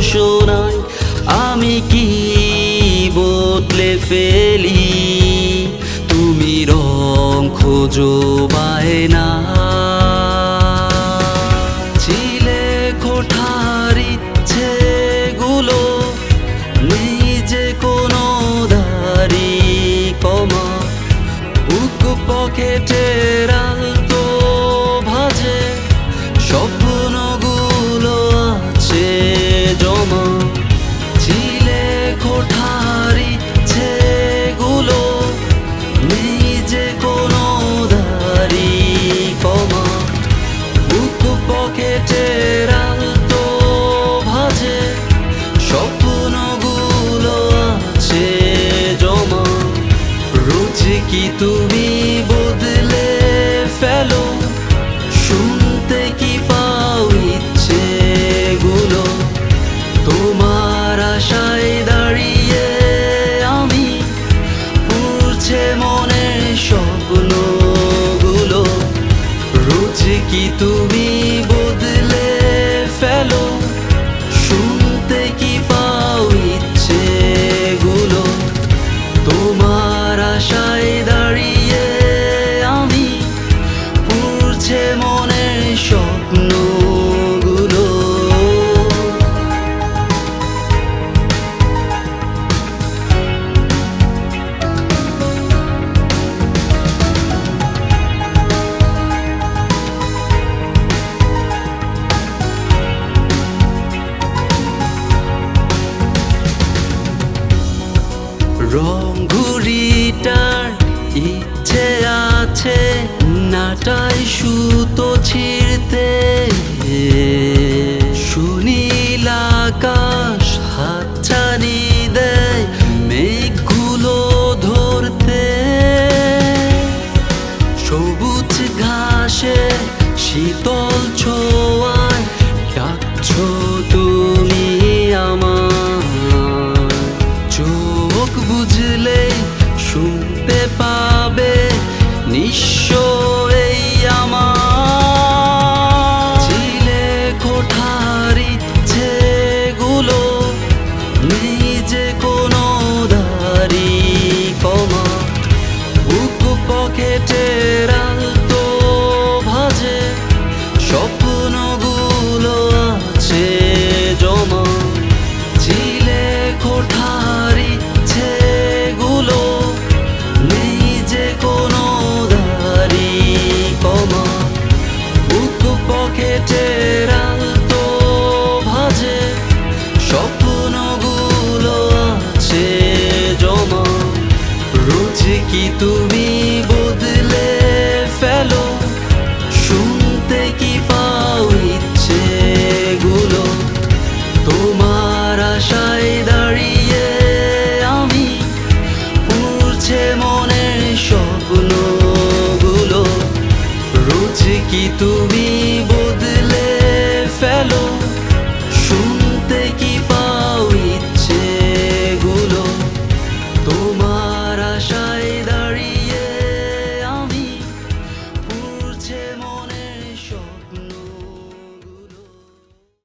শোনাই আমি কি বদলে ফেলি তুমি রং খোঁজো বায়না ছিলে কোঠার ইচ্ছেগুলো নেই যে কোনো দাড়ি কমা বুক পকেটের আলতো ভাজে স্বপ্নগুলো আছে জমা ছিলে কোঠার ইচ্ছেগুলো নেই যে কোনো দাড়ি কমা বুক পকেটের আলতো ভাজে স্বপ্নগুলো আছে জমা রোজ কি তুমি বদলে ফেলো শুনতে কি পাও ইচ্ছেগুলো তোমার আশায় দাঁড়িয়ে আমি পুড়ছে মনের স্বপ্নগুলো রোজ কি তুমি বদলে ফেলো শুনতে কি পাও ইচ্ছেগুলো তোমার আশায় দাঁড়িয়ে আমি পুড়ছে মনের স্বপ্নগুলো রং ঘুড়িটার ইচ্ছে আছে নাটাই সুতো ছিঁড়তে সুনীল আকাশ হাতছানি দেয় মেঘগুলো ধরতে সবুজ ঘাসে শীতল ছোঁয়ায় ডাকছো তুমি আমার চোখ বুঝলে শুনতে পাবে নিঃস্ব এই আমার ছিলে কোঠার ইচ্ছেগুলো নেই যে কোনো দাড়ি কমা বুক পকেটের আলতো ভাজে স্বপ্নগুলো আছে জমা ছিলে কোঠার ইচ্ছেগুলো নেই যে কোনো দাড়ি কমা বুক পকেটের আলতো ভাজে স্বপ্নগুলো আছে জমা রোজ কি তুমি বদলে ফেলো শুনতে কি পাও ইচ্ছেগুলো তোমার আশায় দাঁড়িয়ে আমি পুড়ছে মনের স্বপ্নগুলো রোজ কি তুমি